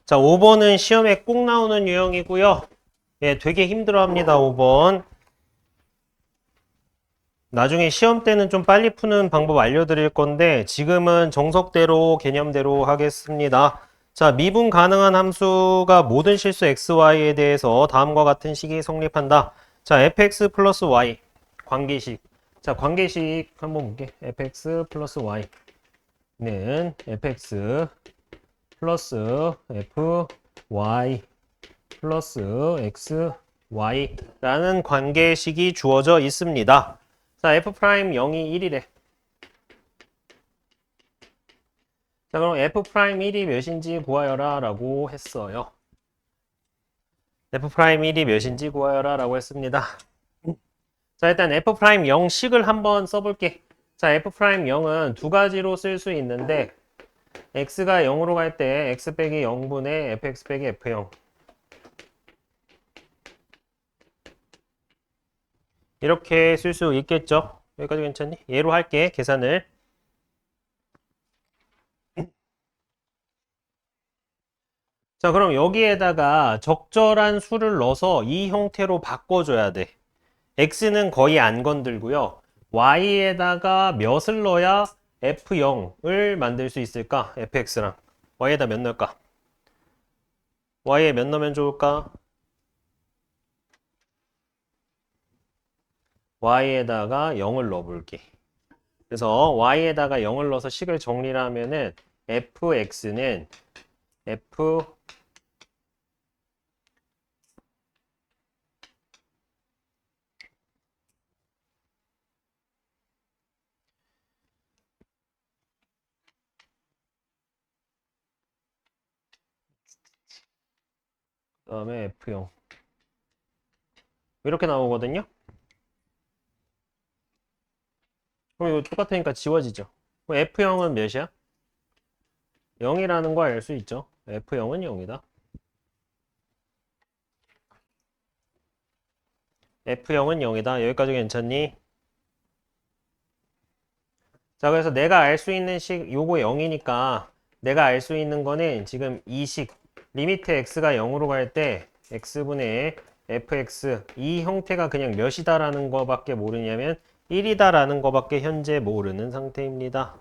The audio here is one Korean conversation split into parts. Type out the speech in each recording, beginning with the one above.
자, 5번은 시험에 꼭 나오는 유형이고요. 예, 되게 힘들어합니다, 5번. 나중에 시험 때는 좀 빨리 푸는 방법 알려드릴 건데 지금은 정석대로 개념대로 하겠습니다. 자, 미분 가능한 함수가 모든 실수 xy에 대해서 다음과 같은 식이 성립한다. 자, fx 플러스 y 관계식. 자, 관계식 한번 볼게. fx 플러스 y는 fx 플러스 fy 플러스 xy라는 관계식이 주어져 있습니다. 자, f'0이 1이래. 자, 그럼 f'1이 몇인지 구하여라 라고 했어요. f'1이 몇인지 구하여라 라고 했습니다. 자, 일단 f'0식을 한번 써볼게. 자, f'0은 두 가지로 쓸 수 있는데 x가 0으로 갈 때 x 빼기 0분의 fx 빼기 f0 이렇게 쓸 수 있겠죠? 여기까지 괜찮니? 얘로 할게, 계산을. 자, 그럼 여기에다가 적절한 수를 넣어서 이 형태로 바꿔줘야 돼. x는 거의 안 건들고요. y에다가 몇을 넣어야 f0을 만들 수 있을까? fx랑. y에다 몇 넣을까? y에 몇 넣으면 좋을까? y에다가 0을 넣어볼게. 그래서 y에다가 0을 넣어서 식을 정리를 하면은 fx는 f 그다음에 f0 이렇게 나오거든요. 그럼 이거 똑같으니까 지워지죠. 그럼 f0은 몇이야? 0이라는 거 알 수 있죠. f0은 0이다. f0은 0이다. 여기까지 괜찮니? 자, 그래서 내가 알 수 있는 식, 요거 0이니까 내가 알 수 있는 거는 지금 이 식, 리미트 x가 0으로 갈 때 x분의 fx, 이 형태가 그냥 몇이다라는 거밖에 모르냐면 1이다라는 거밖에 현재 모르는 상태입니다.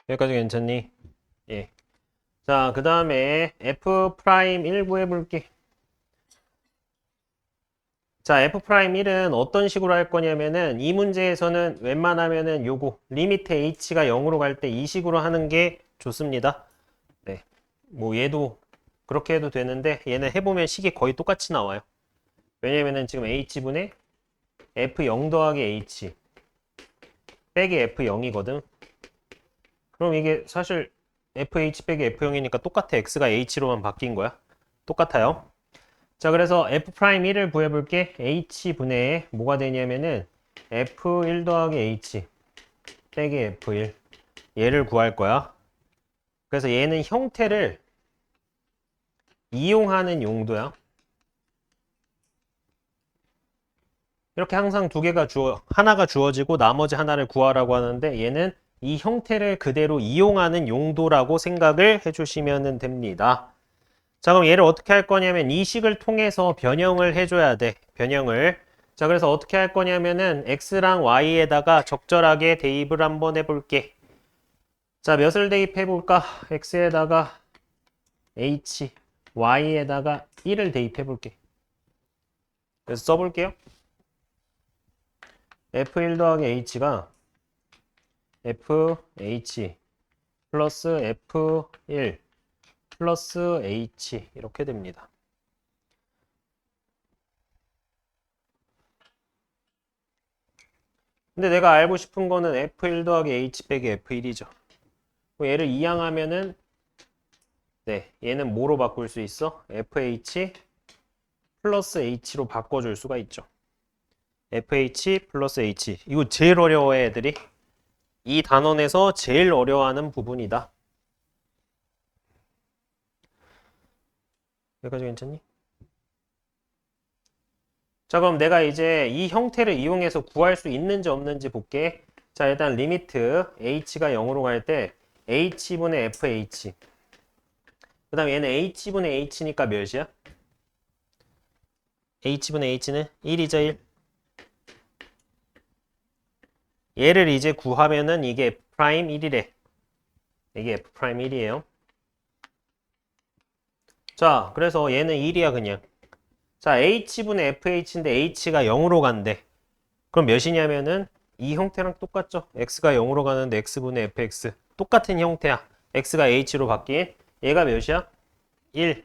여기까지 괜찮니? 예. 자, 그 다음에 f'1 구해볼게. 자, f'1은 어떤 식으로 할 거냐면은 이 문제에서는 웬만하면은 요거 리미트 h가 0으로 갈 때 이 식으로 하는 게 좋습니다. 네. 뭐 얘도 그렇게 해도 되는데 얘는 해보면 식이 거의 똑같이 나와요. 왜냐면은 지금 h분의 f0 더하기 h 빼기 f0이거든. 그럼 이게 사실 fh 빼기 f0이니까 똑같아. x가 h로만 바뀐 거야. 똑같아요. 자, 그래서 f'1을 구해볼게. h분의 뭐가 되냐면은 f1 더하기 h 빼기 f1 얘를 구할 거야. 그래서 얘는 형태를 이용하는 용도야. 이렇게 항상 두 개가 하나가 주어지고 나머지 하나를 구하라고 하는데 얘는 이 형태를 그대로 이용하는 용도라고 생각을 해주시면 됩니다. 자, 그럼 얘를 어떻게 할 거냐면 이 식을 통해서 변형을 해줘야 돼. 변형을. 자, 그래서 어떻게 할 거냐면은 x랑 y에다가 적절하게 대입을 한번 해볼게. 자, 몇을 대입해 볼까? x에다가 h, y에다가 1을 대입해 볼게. 그래서 써볼게요. f1 더하기 h가 fh 플러스 f1 플러스 h 이렇게 됩니다. 근데 내가 알고 싶은 거는 f1 더하기 h 빼기 f1이죠. 얘를 이항하면은 네, 얘는 뭐로 바꿀 수 있어? fh 플러스 h로 바꿔줄 수가 있죠. fh 플러스 h. 이거 제일 어려워해, 애들이. 이 단원에서 제일 어려워하는 부분이다. 여기까지 괜찮니? 자, 그럼 내가 이제 이 형태를 이용해서 구할 수 있는지 없는지 볼게. 자, 일단 리미트 h가 0으로 갈 때 h분의 fh. 그 다음에 얘는 h분의 h니까 몇이야? h분의 h는 1이죠, 1. 얘를 이제 구하면은 이게 f'M 1이래. 이게 f'M 1이에요. 자, 그래서 얘는 1이야, 그냥. 자, h분의 fh인데 h가 0으로 간대. 그럼 몇이냐면은 이 형태랑 똑같죠? x가 0으로 가는데 x분의 fx. 똑같은 형태야. x가 h로 바뀐. 얘가 몇이야? 1.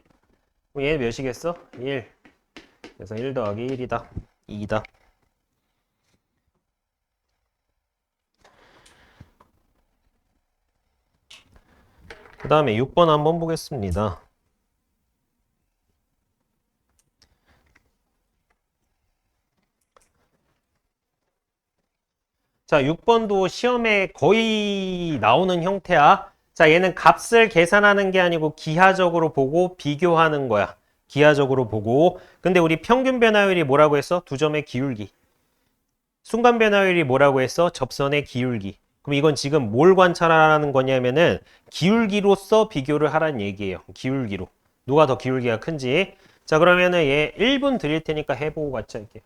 그럼 얘 몇이겠어? 1. 그래서 1 더하기 1이다. 2다. 그 다음에 6번 한번 보겠습니다. 자, 6번도 시험에 거의 나오는 형태야. 자, 얘는 값을 계산하는 게 아니고 기하적으로 보고 비교하는 거야. 기하적으로 보고. 근데 우리 평균 변화율이 뭐라고 했어? 두 점의 기울기. 순간 변화율이 뭐라고 했어? 접선의 기울기. 그럼 이건 지금 뭘 관찰하라는 거냐면은 기울기로서 비교를 하라는 얘기예요. 기울기로. 누가 더 기울기가 큰지. 자, 그러면은 얘 1분 드릴 테니까 해보고 같이 할게요.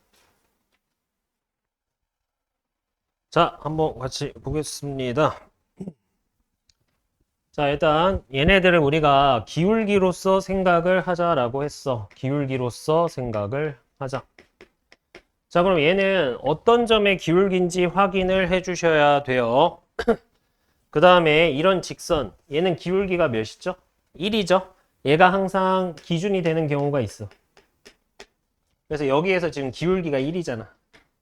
자, 한번 같이 보겠습니다. 자, 일단 얘네들을 우리가 기울기로서 생각을 하자라고 했어. 기울기로서 생각을 하자. 자, 그럼 얘는 어떤 점의 기울기인지 확인을 해 주셔야 돼요. 그 다음에 이런 직선, 얘는 기울기가 몇이죠? 1이죠? 얘가 항상 기준이 되는 경우가 있어. 그래서 여기에서 지금 기울기가 1이잖아.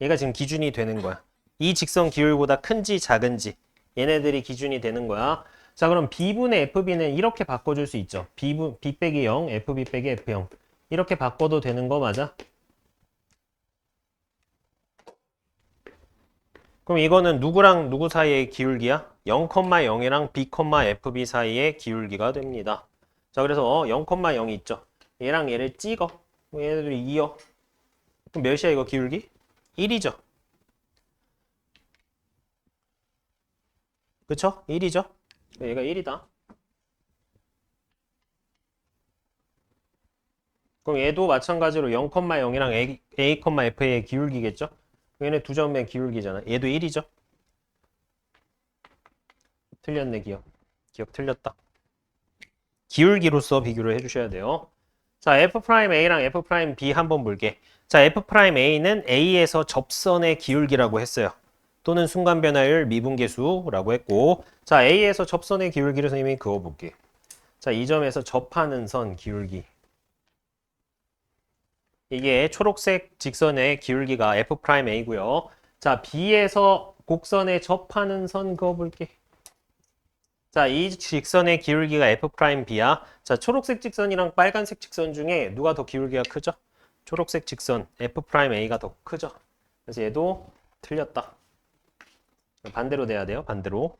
얘가 지금 기준이 되는 거야. 이 직선 기울보다 큰지 작은지 얘네들이 기준이 되는 거야. 자, 그럼 B분의 FB는 이렇게 바꿔줄 수 있죠. B 빼기 0, FB 빼기 F0 이렇게 바꿔도 되는 거 맞아? 그럼 이거는 누구랑 누구 사이의 기울기야? 0,0이랑 B, FB 사이의 기울기가 됩니다. 자, 그래서 0,0이 있죠. 얘랑 얘를 찍어. 얘네들이 2여. 그럼 몇이야 이거 기울기? 1이죠. 그쵸? 1이죠? 얘가 1이다. 그럼 얘도 마찬가지로 0,0이랑 A, F의 기울기겠죠? 얘네 두 점의 기울기잖아. 얘도 1이죠? 틀렸네, 기억. 기억 틀렸다. 기울기로서 비교를 해주셔야 돼요. 자, F'A랑 F'B 한번 볼게. 자, F'A는 A에서 접선의 기울기라고 했어요. 또는 순간 변화율 미분계수라고 했고, 자, A에서 접선의 기울기를 선생님이 그어볼게. 자, 이 점에서 접하는 선 기울기. 이게 초록색 직선의 기울기가 F'A고요. 자, B에서 곡선에 접하는 선 그어볼게. 자, 이 직선의 기울기가 F'B야. 자, 초록색 직선이랑 빨간색 직선 중에 누가 더 기울기가 크죠? 초록색 직선 F'A가 더 크죠. 그래서 얘도 틀렸다. 반대로 돼야 돼요. 반대로.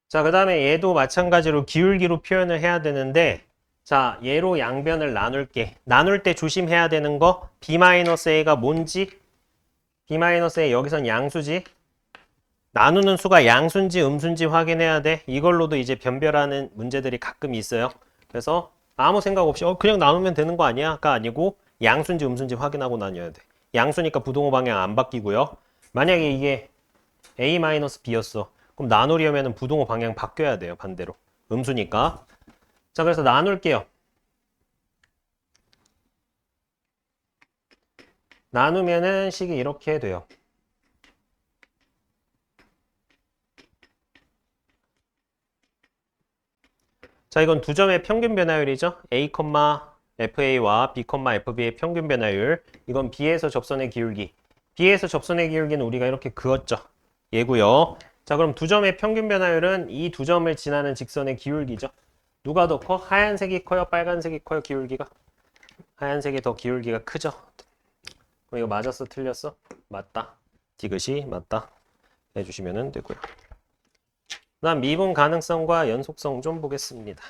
자, 그 다음에 얘도 마찬가지로 기울기로 표현을 해야 되는데, 자, 얘로 양변을 나눌게. 나눌 때 조심해야 되는 거, B-A가 뭔지, B-A 여기선 양수지. 나누는 수가 양수인지 음수인지 확인해야 돼. 이걸로도 이제 변별하는 문제들이 가끔 있어요. 그래서 아무 생각 없이 그냥 나누면 되는 거 아니야?가 아니고 양수인지 음수인지 확인하고 나눠야 돼. 양수니까 부동호 방향 안 바뀌고요. 만약에 이게 A-B였어. 그럼 나누려면 부동호 방향 바뀌어야 돼요. 반대로. 음수니까. 자, 그래서 나눌게요. 나누면은 식이 이렇게 돼요. 자, 이건 두 점의 평균 변화율이죠. A, FA와 B, FB의 평균 변화율. 이건 B에서 접선의 기울기. B에서 접선의 기울기는 우리가 이렇게 그었죠. 얘고요. 자, 그럼 두 점의 평균 변화율은 이 두 점을 지나는 직선의 기울기죠. 누가 더 커? 하얀색이 커요? 빨간색이 커요? 기울기가? 하얀색이 더 기울기가 크죠? 그럼 이거 맞았어? 틀렸어? 맞다. 디귿이 맞다. 해주시면 되고요. 그다음 미분 가능성과 연속성 좀 보겠습니다.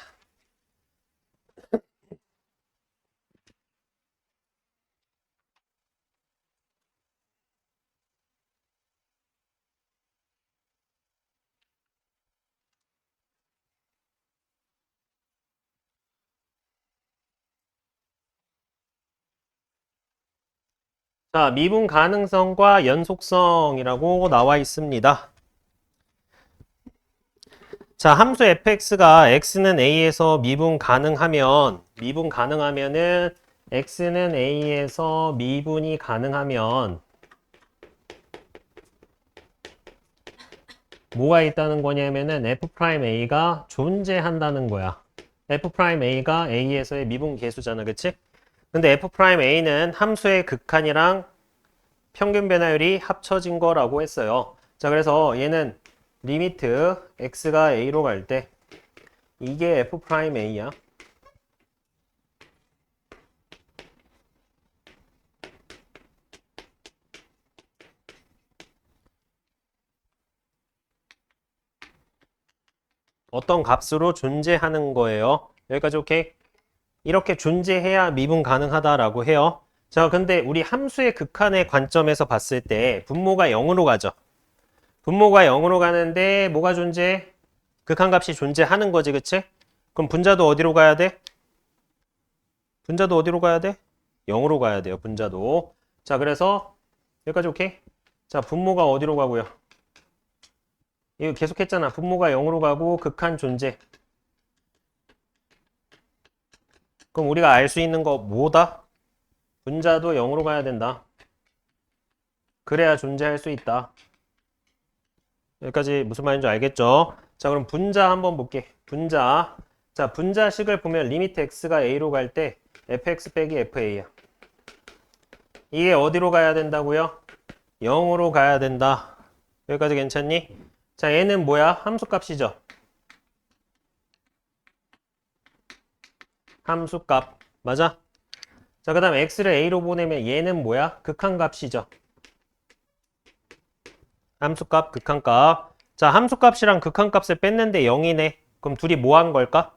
자, 미분 가능성과 연속성이라고 나와 있습니다. 자, 함수 fx가 x는 a에서 미분 가능하면은 x는 a에서 미분이 가능하면 뭐가 있다는 거냐면은 f'a가 존재한다는 거야. f'a가 a에서의 미분 계수잖아, 그치? 근데 f'a는 함수의 극한이랑 평균 변화율이 합쳐진 거라고 했어요. 자, 그래서 얘는 리미트 x가 a로 갈 때 이게 f'a야. 어떤 값으로 존재하는 거예요. 여기까지 오케이? 이렇게 존재해야 미분 가능하다라고 해요. 자, 근데 우리 함수의 극한의 관점에서 봤을 때 분모가 0으로 가죠. 분모가 0으로 가는데 뭐가 존재해? 극한값이 존재하는 거지, 그치? 그럼 분자도 어디로 가야 돼? 분자도 어디로 가야 돼? 0으로 가야 돼요, 분자도. 자, 그래서 여기까지 오케이? 자, 분모가 어디로 가고요? 이거 계속 했잖아. 분모가 0으로 가고 극한 존재. 그럼 우리가 알 수 있는 거 뭐다? 분자도 0으로 가야 된다. 그래야 존재할 수 있다. 여기까지 무슨 말인지 알겠죠? 자, 그럼 분자 한번 볼게. 분자. 자, 분자식을 보면 리미트 x가 a로 갈 때 fx 빼기 fa야. 이게 어디로 가야 된다고요? 0으로 가야 된다. 여기까지 괜찮니? 자, 얘는 뭐야? 함수값이죠. 함수값. 맞아? 자, 그 다음 x를 a로 보내면 얘는 뭐야? 극한값이죠. 함수값, 극한값. 자, 함수값이랑 극한값을 뺐는데 0이네. 그럼 둘이 뭐 한 걸까?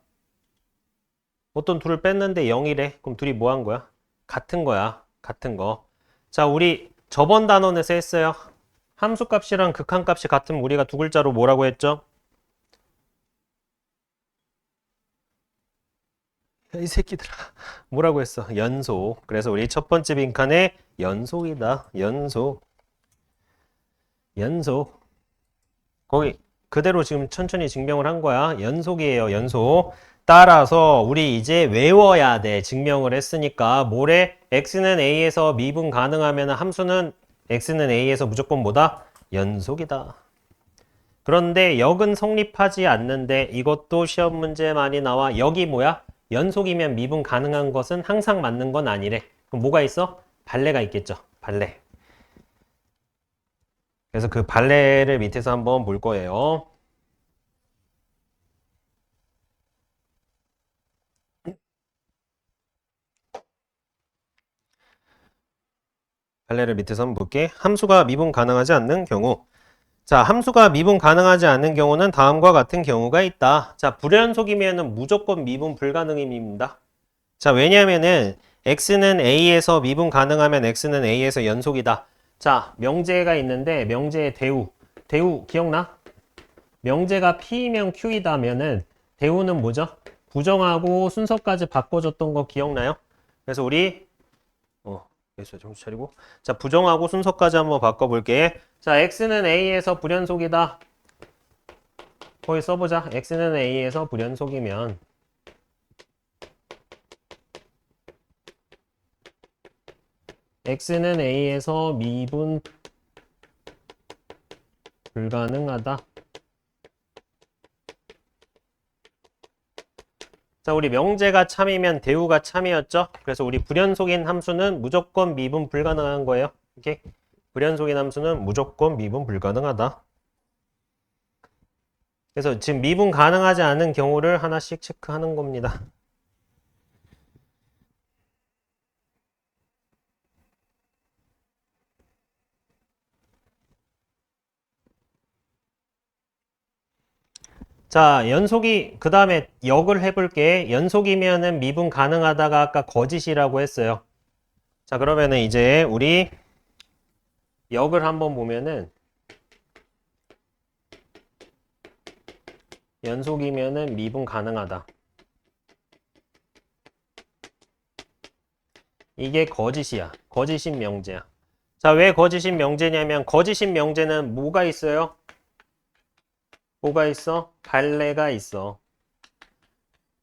어떤 둘을 뺐는데 0이래. 그럼 둘이 뭐 한 거야? 같은 거야. 같은 거. 자, 우리 저번 단원에서 했어요. 함수값이랑 극한값이 같으면 우리가 두 글자로 뭐라고 했죠? 야, 이 새끼들아. 뭐라고 했어? 연속. 그래서 우리 첫 번째 빈칸에 연속이다. 연속. 연속. 거기 그대로 지금 천천히 증명을 한 거야. 연속이에요, 연속. 따라서 우리 이제 외워야 돼. 증명을 했으니까. 뭐래? x는 a에서 미분 가능하면 함수는 x는 a에서 무조건 뭐다? 연속이다. 그런데 역은 성립하지 않는데 이것도 시험 문제 많이 나와. 역이 뭐야? 연속이면 미분 가능한 것은 항상 맞는 건 아니래. 그럼 뭐가 있어? 발레가 있겠죠. 발레. 그래서 그 발레를 밑에서 한번 볼 거예요. 발레를 밑에서 한번 볼게. 함수가 미분 가능하지 않는 경우. 자, 함수가 미분 가능하지 않는 경우는 다음과 같은 경우가 있다. 자, 불연속이면은 무조건 미분 불가능입니다. 자, 왜냐면은 x는 a에서 미분 가능하면 x는 a에서 연속이다. 자, 명제가 있는데 명제의 대우. 대우 기억나? 명제가 p면 q이다면은 대우는 뭐죠? 부정하고 순서까지 바꿔줬던 거 기억나요? 그래서 우리 됐어요. 정신 차리고. 자, 부정하고 순서까지 한번 바꿔볼게. 자, x는 a에서 불연속이다. 거기 써보자. x는 a에서 불연속이면 x는 a에서 미분 불가능하다. 자, 우리 명제가 참이면 대우가 참이었죠? 그래서 우리 불연속인 함수는 무조건 미분 불가능한 거예요. 오케이? 불연속인 함수는 무조건 미분 불가능하다. 그래서 지금 미분 가능하지 않은 경우를 하나씩 체크하는 겁니다. 자, 연속이, 그 다음에 역을 해볼게. 연속이면은 미분 가능하다가 아까 거짓이라고 했어요. 자, 그러면은 이제 우리 역을 한번 보면은 연속이면은 미분 가능하다. 이게 거짓이야. 거짓인 명제야. 자, 왜 거짓인 명제냐면 거짓인 명제는 뭐가 있어요? 뭐가 있어? 발레가 있어.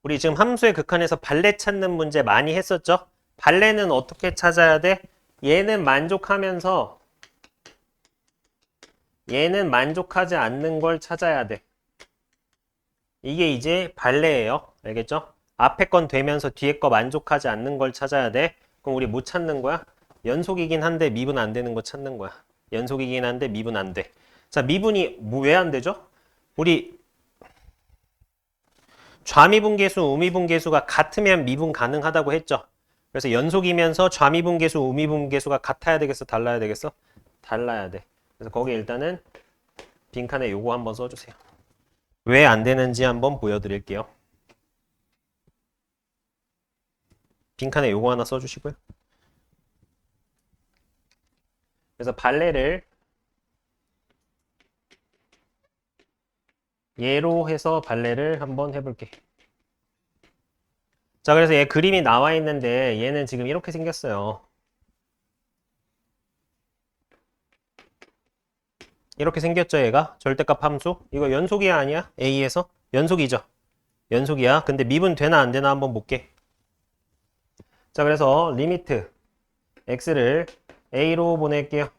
우리 지금 함수의 극한에서 발레 찾는 문제 많이 했었죠? 발레는 어떻게 찾아야 돼? 얘는 만족하면서 얘는 만족하지 않는 걸 찾아야 돼. 이게 이제 발레예요. 알겠죠? 앞에 건 되면서 뒤에 거 만족하지 않는 걸 찾아야 돼. 그럼 우리 뭐 찾는 거야? 연속이긴 한데 미분 안 되는 거 찾는 거야. 연속이긴 한데 미분 안 돼. 자, 미분이 뭐 왜 안 되죠? 우리 좌미분계수, 우미분계수가 같으면 미분 가능하다고 했죠. 그래서 연속이면서 좌미분계수, 우미분계수가 같아야 되겠어? 달라야 되겠어? 달라야 돼. 그래서 거기 일단은 빈칸에 요거 한번 써주세요. 왜 안 되는지 한번 보여드릴게요. 빈칸에 요거 하나 써주시고요. 그래서 발레를 얘로 해서 발레를 한번 해볼게. 자, 그래서 얘 그림이 나와 있는데 얘는 지금 이렇게 생겼어요. 이렇게 생겼죠, 얘가? 절대값 함수. 이거 연속이야, 아니야? A에서? 연속이죠? 연속이야. 근데 미분 되나 안 되나 한번 볼게. 자, 그래서 리미트 x를 a로 보낼게요.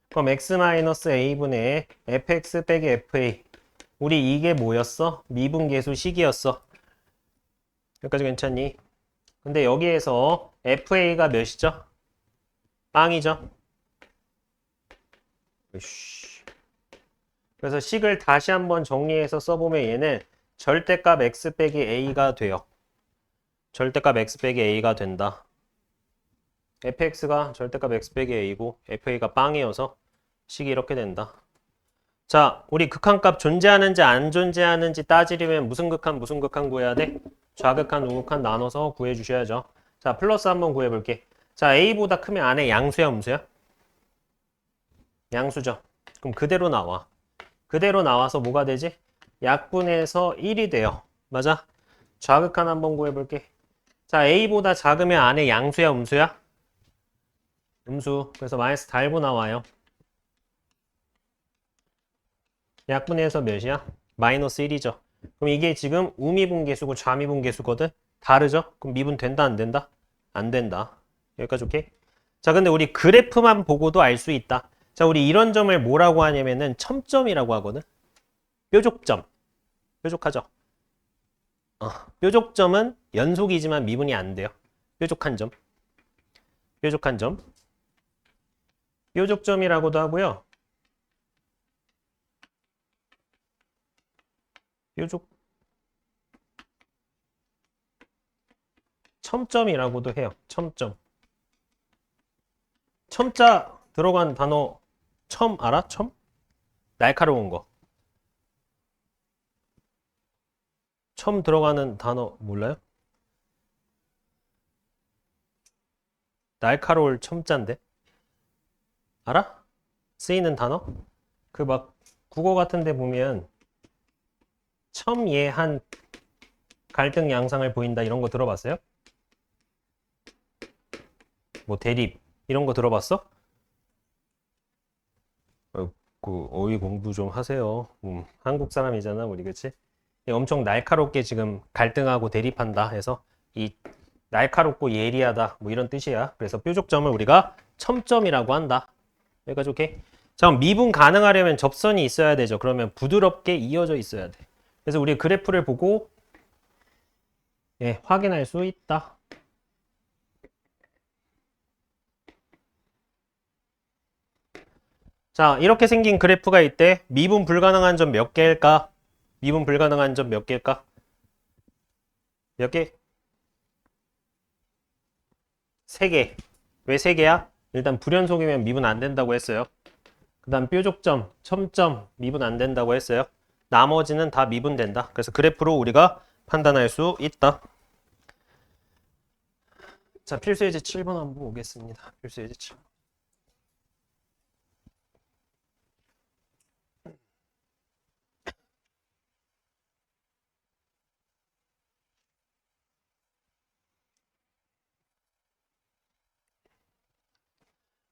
그럼 x-a분의 fx 빼기 fa. 우리 이게 뭐였어? 미분계수식이었어. 여기까지 괜찮니? 근데 여기에서 fa가 몇이죠? 빵이죠? 으이씨. 그래서 식을 다시 한번 정리해서 써보면 얘는 절대값 x 빼기 a가 돼요. 절대값 x 빼기 a가 된다. fx가 절대값 x 빼기 a고 fa가 빵이어서 식이 이렇게 된다. 자, 우리 극한값 존재하는지 안 존재하는지 따지려면 무슨 극한 구해야 돼? 좌극한, 우극한 나눠서 구해주셔야죠. 자, 플러스 한번 구해볼게. 자, a보다 크면 안에 양수야, 음수야? 양수죠. 그럼 그대로 나와. 그대로 나와서 뭐가 되지? 약분해서 1이 돼요. 맞아? 좌극한 한번 구해볼게. 자, a보다 작으면 안에 양수야, 음수야? 음수. 그래서 마이너스 달고 나와요. 약분해서 몇이야? 마이너스 1이죠. 그럼 이게 지금 우미분계수고 좌미분계수거든? 다르죠? 그럼 미분 된다, 안 된다? 안 된다. 여기까지 오케이? 자, 근데 우리 그래프만 보고도 알 수 있다. 자, 우리 이런 점을 뭐라고 하냐면은 첨점이라고 하거든? 뾰족점. 뾰족하죠? 뾰족점은 연속이지만 미분이 안 돼요. 뾰족한 점. 뾰족한 점. 뾰족점이라고도 하고요. 뾰족 첨점이라고도 해요. 첨점. 첨자 들어간 단어 첨 알아? 첨? 날카로운 거. 첨 들어가는 단어 몰라요? 날카로울 첨자인데. 알아? 쓰이는 단어? 그 막 국어 같은 데 보면 첨예한 갈등 양상을 보인다 이런 거 들어봤어요? 뭐 대립 이런 거 들어봤어? 그 어휘 공부 좀 하세요. 한국 사람이잖아, 우리 그치? 엄청 날카롭게 지금 갈등하고 대립한다 해서 이 날카롭고 예리하다 뭐 이런 뜻이야. 그래서 뾰족점을 우리가 첨점이라고 한다. 여기까지 오케이? 자, 그럼 미분 가능하려면 접선이 있어야 되죠. 그러면 부드럽게 이어져 있어야 돼. 그래서 우리 그래프를 보고 예, 확인할 수 있다. 자, 이렇게 생긴 그래프가 있대. 미분 불가능한 점 몇 개일까? 미분 불가능한 점 몇 개일까? 몇 개? 3개. 왜 3개야? 일단 불연속이면 미분 안 된다고 했어요. 그 다음 뾰족점, 첨점 미분 안 된다고 했어요. 나머지는 다 미분된다. 그래서 그래프로 우리가 판단할 수 있다. 자, 필수예제 7번 한번 보겠습니다. 필수예제 7번.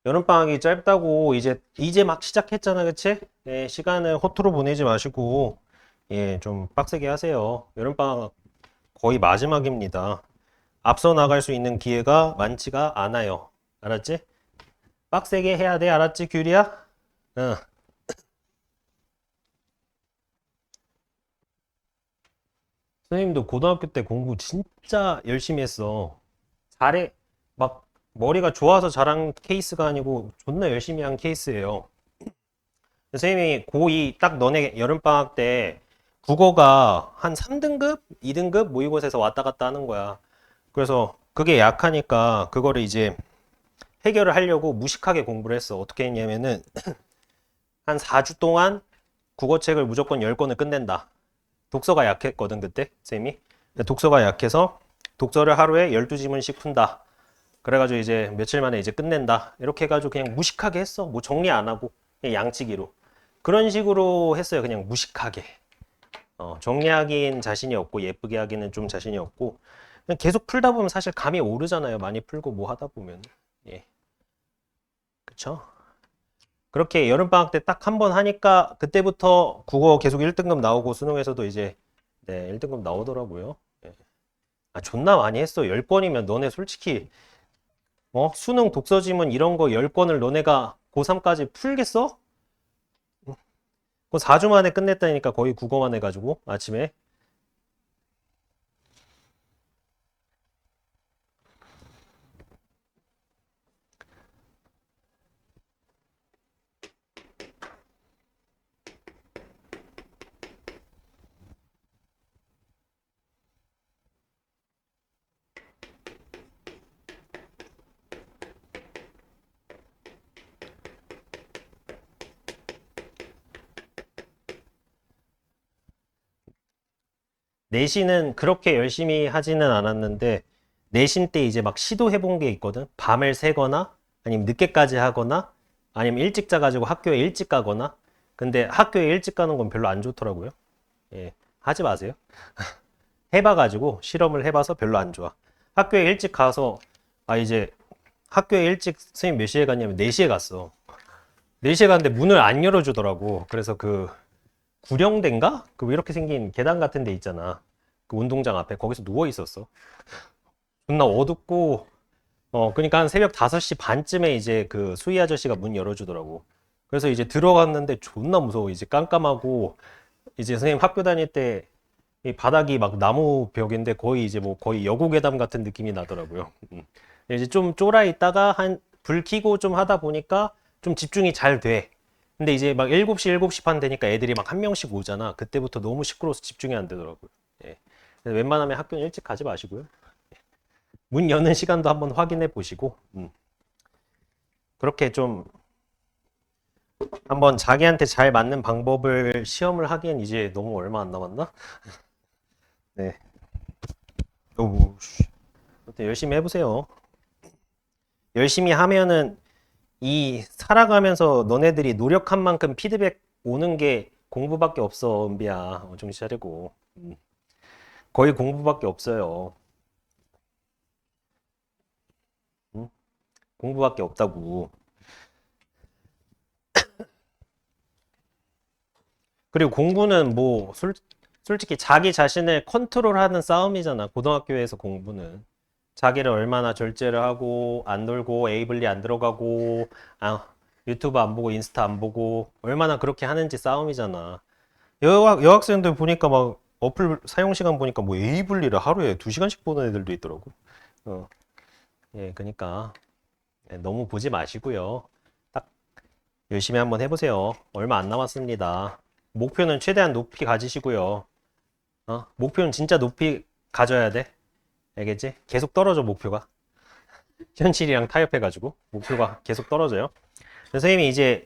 여름방학이 짧다고 이제 막 시작했잖아, 그치? 예, 시간을 허투루 보내지 마시고, 예, 좀 빡세게 하세요. 여름방학 거의 마지막입니다. 앞서 나갈 수 있는 기회가 많지가 않아요. 알았지? 빡세게 해야 돼, 알았지, 규리야? 응. 선생님도 고등학교 때 공부 진짜 열심히 했어. 잘해. 막 머리가 좋아서 잘한 케이스가 아니고 존나 열심히 한 케이스예요. 선생님이 고2 딱 너네 여름방학 때 국어가 한 3등급? 2등급 모의고사에서 왔다 갔다 하는 거야. 그래서 그게 약하니까 그거를 이제 해결을 하려고 무식하게 공부를 했어. 어떻게 했냐면은 한 4주 동안 국어책을 무조건 10권을 끝낸다. 독서가 약했거든 그때 쌤이. 독서가 약해서 독서를 하루에 12지문씩 푼다. 그래가지고 이제 며칠 만에 이제 끝낸다. 이렇게 해가지고 그냥 무식하게 했어. 뭐 정리 안 하고 그냥 양치기로. 그런 식으로 했어요. 그냥 무식하게. 정리하기엔 자신이 없고 예쁘게 하기는 좀 자신이 없고 그냥 계속 풀다 보면 사실 감이 오르잖아요. 많이 풀고 뭐 하다 보면. 예. 그쵸? 그렇게 여름방학 때 딱 한 번 하니까 그때부터 국어 계속 1등급 나오고 수능에서도 이제 네, 1등급 나오더라고요. 예. 아, 존나 많이 했어. 10권이면 너네 솔직히 수능 독서 지문 이런 거 10권을 너네가 고3까지 풀겠어? 그거 4주 만에 끝냈다니까 거의 국어만 해가지고 아침에. 내신은 그렇게 열심히 하지는 않았는데 내신 때 이제 막 시도해본 게 있거든. 밤을 새거나 아니면 늦게까지 하거나 아니면 일찍 자가지고 학교에 일찍 가거나. 근데 학교에 일찍 가는 건 별로 안 좋더라고요. 예, 하지 마세요. 해봐가지고 실험을 해봐서 별로 안 좋아. 학교에 일찍 가서 이제 학교에 일찍 선생님 몇 시에 갔냐면 4시에 갔어. 4시에 갔는데 문을 안 열어주더라고. 그래서 그 구령대인가? 그 이렇게 생긴 계단 같은 데 있잖아. 그 운동장 앞에 거기서 누워 있었어. 존나 어둡고 그러니까 한 새벽 5시 반쯤에 이제 그 수희 아저씨가 문 열어주더라고. 그래서 이제 들어갔는데 존나 무서워. 이제 깜깜하고 이제 선생님 학교 다닐 때 이 바닥이 막 나무 벽인데 거의 이제 뭐 거의 여고괴담 같은 느낌이 나더라고요. 이제 좀 쫄아 있다가 한 불 켜고 좀 하다 보니까 좀 집중이 잘 돼. 근데 이제 막 7시, 7시 반 되니까 애들이 막 한 명씩 오잖아. 그때부터 너무 시끄러워서 집중이 안 되더라고요. 예. 그래서 웬만하면 학교는 일찍 가지 마시고요. 문 여는 시간도 한번 확인해 보시고, 그렇게 좀 한번 자기한테 잘 맞는 방법을 시험을 하기엔 이제 너무 얼마 안 남았나? 네. 오, 아무튼 열심히 해보세요. 열심히 하면은 이 살아가면서 너네들이 노력한 만큼 피드백 오는 게 공부밖에 없어, 은비야. 정신 차리고. 거의 공부밖에 없어요. 응? 공부밖에 없다고. 그리고 공부는 뭐 솔직히 자기 자신을 컨트롤하는 싸움이잖아. 고등학교에서 공부는. 자기를 얼마나 절제를 하고 안 놀고 에이블리 안 들어가고 유튜브 안 보고 인스타 안 보고 얼마나 그렇게 하는지 싸움이잖아. 여학생들 보니까 막 어플 사용 시간 보니까 뭐 에이블리를 하루에 2시간씩 보는 애들도 있더라고. 어, 예, 그러니까 너무 보지 마시고요. 딱 열심히 한번 해보세요. 얼마 안 남았습니다. 목표는 최대한 높이 가지시고요. 목표는 진짜 높이 가져야 돼. 알겠지? 계속 떨어져, 목표가. 현실이랑 타협해가지고 목표가 계속 떨어져요. 선생님이 이제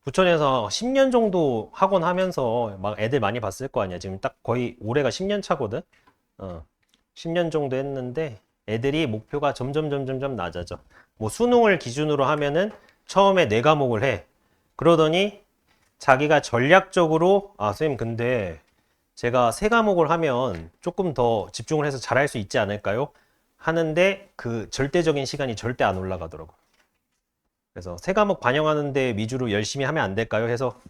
부천에서 10년 정도 학원 하면서 막 애들 많이 봤을 거 아니야. 지금 딱 거의 올해가 10년 차거든. 10년 정도 했는데 애들이 목표가 점점 낮아져. 뭐 수능을 기준으로 하면은 처음에 4과목을 해. 그러더니 자기가 전략적으로 선생님 근데 제가 3과목을 하면 조금 더 집중을 해서 잘할 수 있지 않을까요? 하는데 그 절대적인 시간이 절대 안 올라가더라고. 그래서 3과목 반영하는데 위주로 열심히 하면 안 될까요? 해서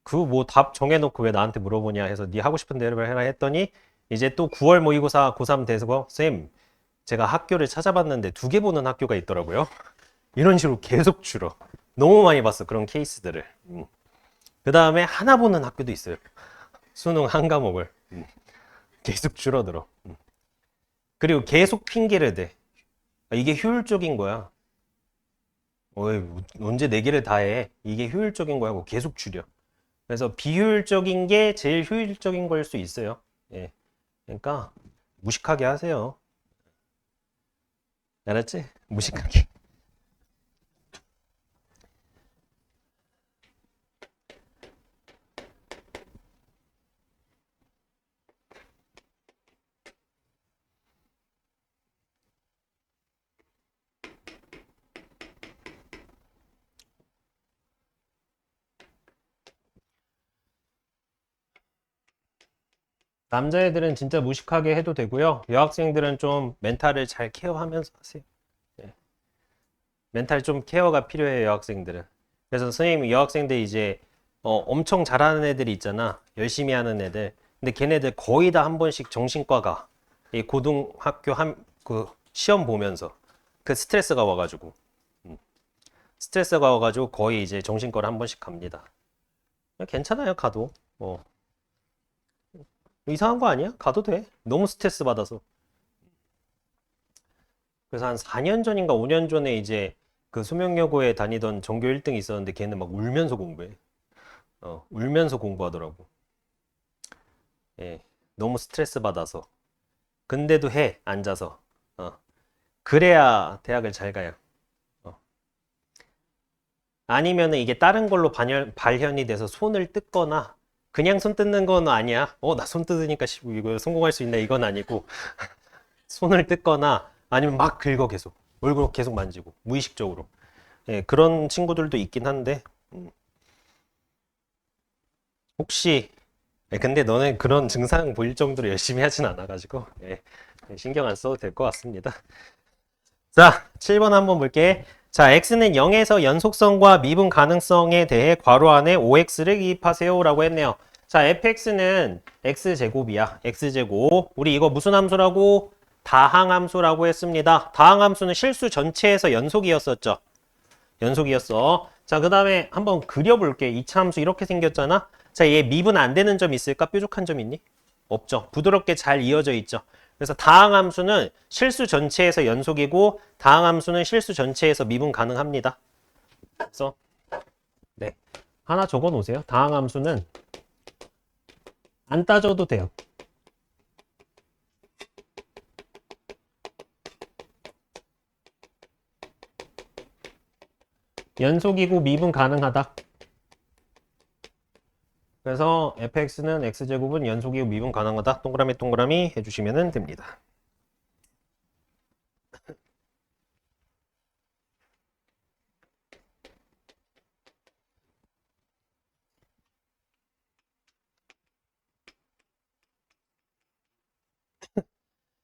그 뭐 답 정해놓고 왜 나한테 물어보냐 해서 네 하고 싶은 대로 해라 했더니 이제 또 9월 모의고사 고3 돼서 쌤 제가 학교를 찾아봤는데 2개 보는 학교가 있더라고요. 이런 식으로 계속 줄어. 너무 많이 봤어 그런 케이스들을. 그 다음에 하나 보는 학교도 있어요. 수능 한 과목을 계속 줄어들어. 그리고 계속 핑계를 대. 이게 효율적인 거야. 언제 4개를 다 해. 이게 효율적인 거야 하고 계속 줄여. 그래서 비효율적인 게 제일 효율적인 걸 수 있어요. 예. 그러니까 무식하게 하세요. 알았지? 무식하게. 남자애들은 진짜 무식하게 해도 되고요. 여학생들은 좀 멘탈을 잘 케어하면서 하세요. 예. 멘탈 좀 케어가 필요해요, 여학생들은. 그래서 선생님이 여학생들 이제 엄청 잘하는 애들이 있잖아. 열심히 하는 애들. 근데 걔네들 거의 다 한 번씩 정신과 가. 이 고등학교 그 시험 보면서 그 스트레스가 와가지고 스트레스가 와가지고 거의 이제 정신과를 한 번씩 갑니다. 괜찮아요, 가도. 이상한 거 아니야? 가도 돼. 너무 스트레스 받아서. 그래서 한 4년 전인가 5년 전에 이제 그 수명여고에 다니던 전교 1등이 있었는데 걔는 막 울면서 공부해. 울면서 공부하더라고. 예. 너무 스트레스 받아서. 근데도 해, 앉아서. 그래야 대학을 잘 가요. 아니면은 이게 다른 걸로 발현이 돼서 손을 뜯거나 그냥 손 뜯는 건 아니야. 나 손 뜯으니까 이거 성공할 수 있나 이건 아니고 손을 뜯거나 아니면 막 긁어 계속 얼굴 계속 만지고 무의식적으로. 예, 그런 친구들도 있긴 한데 혹시 근데 너는 그런 증상 보일 정도로 열심히 하진 않아가지고 신경 안 써도 될 것 같습니다. 자, 7번 한번 볼게. 자, x는 0에서 연속성과 미분 가능성에 대해 괄호 안에 5x를 기입하세요 라고 했네요. 자, fx는 x제곱이야. x제곱. 우리 이거 무슨 함수라고? 다항함수라고 했습니다. 다항함수는 실수 전체에서 연속이었었죠. 연속이었어. 자, 그 다음에 한번 그려볼게. 2차 함수 이렇게 생겼잖아. 자, 얘 미분 안 되는 점 있을까? 뾰족한 점 있니? 없죠. 부드럽게 잘 이어져 있죠. 그래서 다항함수는 실수 전체에서 연속이고 다항함수는 실수 전체에서 미분 가능합니다. 그래서 네, 하나 적어 놓으세요. 다항함수는 안 따져도 돼요. 연속이고 미분 가능하다. 그래서 fx는 x제곱은 연속이고 미분 가능하다. 동그라미 동그라미 해주시면 됩니다.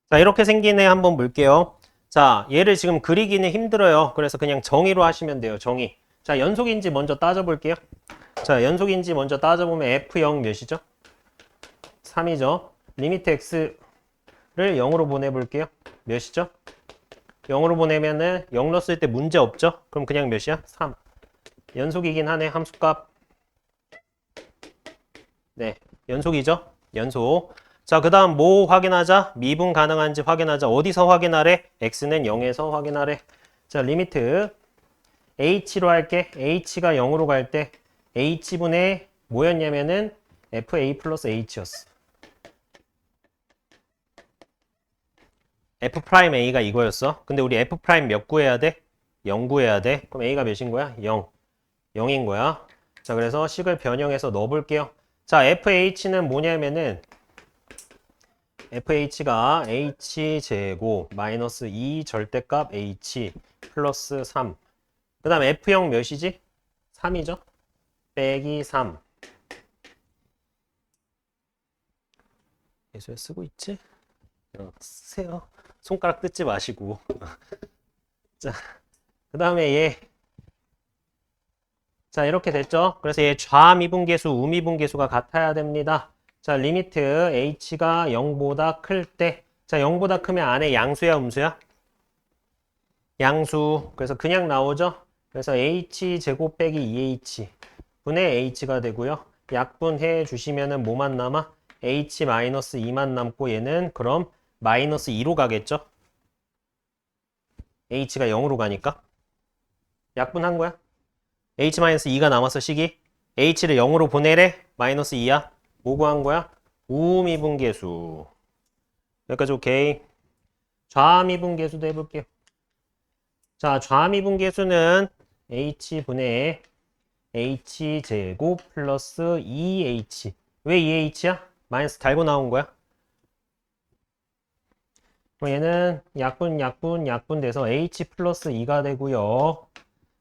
자, 이렇게 생긴 애 한번 볼게요. 자, 얘를 지금 그리기는 힘들어요. 그래서 그냥 정의로 하시면 돼요. 정의. 자, 연속인지 먼저 따져볼게요. 자, 연속인지 먼저 따져보면 f0 몇이죠? 3이죠. 리미트 x를 0으로 보내볼게요. 몇이죠? 0으로 보내면은 0 넣었을 때 문제 없죠? 그럼 그냥 몇이야? 3. 연속이긴 하네, 함수값. 네, 연속이죠? 연속. 자, 그 다음 뭐 확인하자? 미분 가능한지 확인하자. 어디서 확인하래? x는 0에서 확인하래. 자, 리미트 h로 할게. h가 0으로 갈 때 h분의 뭐였냐면은 fa 플러스 h였어. f'a가 이거였어. 근데 우리 f' 몇 구해야 돼? 0 구해야 돼. 그럼 a가 몇인 거야? 0. 0인 거야. 자, 그래서 식을 변형해서 넣어볼게요. 자, fh는 뭐냐면은 fh가 h제곱 마이너스 2 절대값 h 플러스 3. 그 다음 f형 몇이지? 3이죠? 빼기 3. 예수에 쓰고 있지? 쓰세요. 손가락 뜯지 마시고. 자, 그 다음에 얘. 자, 이렇게 됐죠? 그래서 얘 좌미분계수, 우미분계수가 같아야 됩니다. 자, 리미트 h가 0보다 클 때. 자, 0보다 크면 안에 양수야, 음수야? 양수. 그래서 그냥 나오죠? 그래서 h제곱 빼기 2h 분의 h가 되고요. 약분해 주시면은 뭐만 남아? h-2만 남고 얘는 그럼 마이너스 2로 가겠죠? h가 0으로 가니까. 약분한 거야? h-2가 남았어, 식이. h를 0으로 보내래? 마이너스 2야. 뭐 구한 거야? 우미분계수. 여기까지 오케이. 좌미분계수도 해볼게요. 자, 좌미분계수는 h분의 h제곱 플러스 2h. 왜 2h야? 마이너스 달고 나온 거야? 그럼 얘는 약분 돼서 h 플러스 2가 되고요.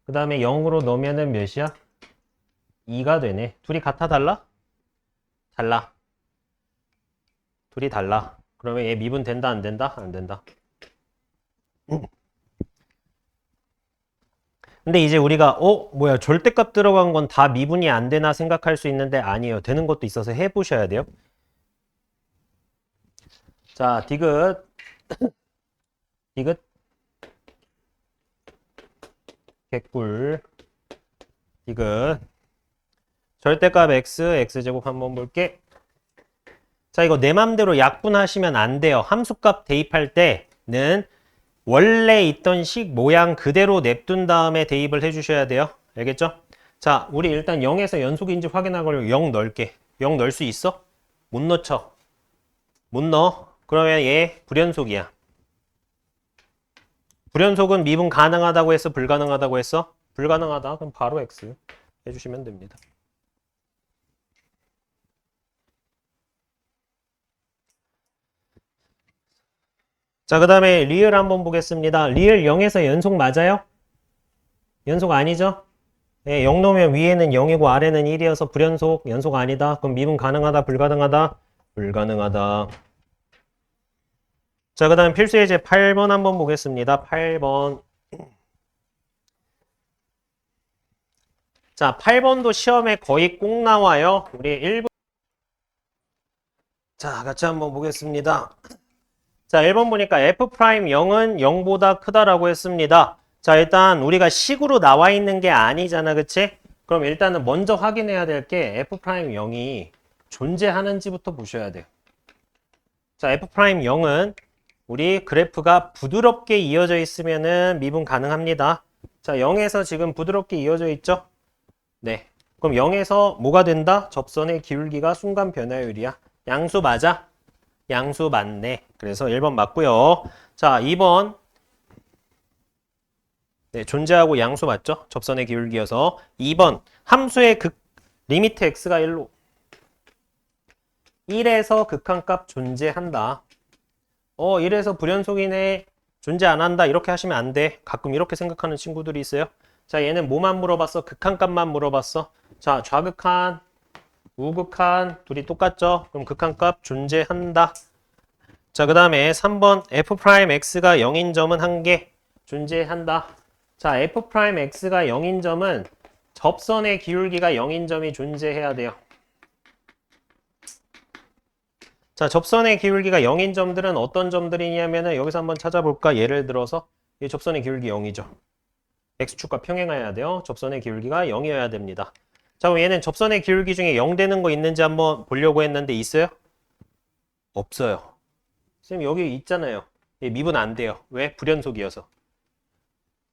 그 다음에 0으로 넣으면은 몇이야? 2가 되네. 둘이 같아 달라? 달라. 둘이 달라. 그러면 얘 미분 된다 안 된다? 안 된다. 근데 이제 우리가 뭐야 절대값 들어간 건 다 미분이 안 되나 생각할 수 있는데 아니에요. 되는 것도 있어서 해보셔야 돼요. 자, 디귿 개꿀 디귿 절대값 x제곱 한번 볼게. 자, 이거 내 맘대로 약분하시면 안 돼요. 함수값 대입할 때는 원래 있던 식 모양 그대로 냅둔 다음에 대입을 해주셔야 돼요. 알겠죠? 자, 우리 일단 0에서 연속인지 확인하고 0 넣을게. 0 넣을 수 있어? 못 넣죠? 못 넣어? 그러면 얘 불연속이야. 불연속은 미분 가능하다고 했어? 불가능하다고 했어? 불가능하다. 그럼 바로 X 해주시면 됩니다. 자, 그 다음에 리을 한번 보겠습니다. 리을 0에서 연속 맞아요? 연속 아니죠? 네, 0 넣으면 위에는 0이고 아래는 1이어서 불연속, 연속 아니다. 그럼 미분 가능하다, 불가능하다? 불가능하다. 자, 그 다음 필수 예제 8번 한번 보겠습니다. 8번. 자, 8번도 시험에 거의 꼭 나와요. 우리 1번. 자, 같이 한번 보겠습니다. 자, 1번 보니까 F'0은 0보다 크다라고 했습니다. 자, 일단 우리가 식으로 나와 있는 게 아니잖아, 그치? 그럼 일단은 먼저 확인해야 될 게 F'0이 존재하는지부터 보셔야 돼요. 자, F'0은 우리 그래프가 부드럽게 이어져 있으면은 미분 가능합니다. 자, 0에서 지금 부드럽게 이어져 있죠? 네. 그럼 0에서 뭐가 된다? 접선의 기울기가 순간 변화율이야. 양수 맞아? 양수 맞네. 그래서 1번 맞고요. 자, 2번. 네, 존재하고 양수 맞죠? 접선의 기울기여서. 2번. 함수의 리미트 x가 1로. 1에서 극한값 존재한다. 1에서 불연속이네. 존재 안 한다. 이렇게 하시면 안 돼. 가끔 이렇게 생각하는 친구들이 있어요. 자, 얘는 뭐만 물어봤어? 극한값만 물어봤어. 자, 좌극한, 우극한 둘이 똑같죠? 그럼 극한값 존재한다. 자, 그 다음에 3번 f'x가 0인 점은 한 개 존재한다. 자, f'x가 0인 점은 접선의 기울기가 0인 점이 존재해야 돼요. 자, 접선의 기울기가 0인 점들은 어떤 점들이냐면은 여기서 한번 찾아볼까? 예를 들어서 이 접선의 기울기 0이죠. x축과 평행해야 돼요. 접선의 기울기가 0이어야 됩니다. 자, 그럼 얘는 접선의 기울기 중에 0 되는 거 있는지 한번 보려고 했는데 있어요? 없어요. 선생님 여기 있잖아요. 얘 미분 안 돼요. 왜? 불연속이어서.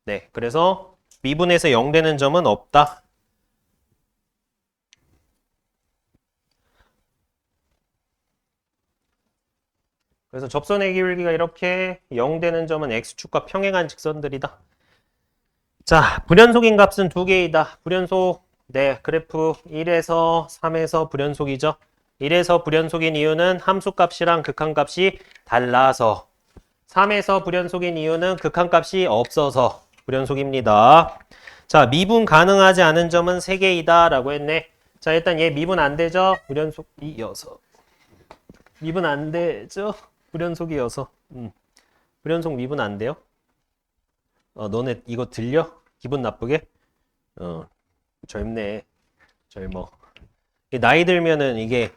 네, 그래서 미분에서 0 되는 점은 없다. 그래서 접선의 기울기가 이렇게 0 되는 점은 x축과 평행한 직선들이다. 자, 불연속인 값은 두 개이다. 불연속, 네, 그래프 1에서 3에서 불연속이죠. 1에서 불연속인 이유는 함수값이랑 극한값이 달라서, 3에서 불연속인 이유는 극한값이 없어서 불연속입니다. 자, 미분 가능하지 않은 점은 3개이다 라고 했네. 자, 일단 얘 미분 안 되죠? 불연속이어서. 미분 안 되죠? 불연속이어서. 불연속 미분 안 돼요? 너네 이거 들려? 기분 나쁘게? 젊네. 젊어. 나이 들면은 이게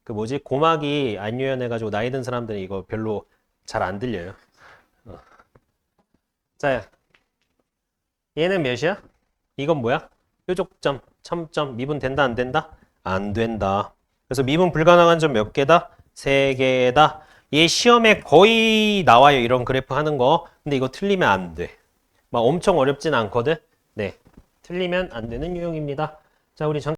그 뭐지? 고막이 안 유연해가지고 나이 든 사람들은 이거 별로 잘 안 들려요. 자, 얘는 몇이야? 이건 뭐야? 뾰족점, 첨점, 미분 된다, 안 된다? 안 된다. 그래서 미분 불가능한 점 몇 개다? 3개다. 얘 시험에 거의 나와요. 이런 그래프 하는 거. 근데 이거 틀리면 안 돼. 막 엄청 어렵진 않거든? 네. 틀리면 안 되는 유형입니다. 자, 우리 전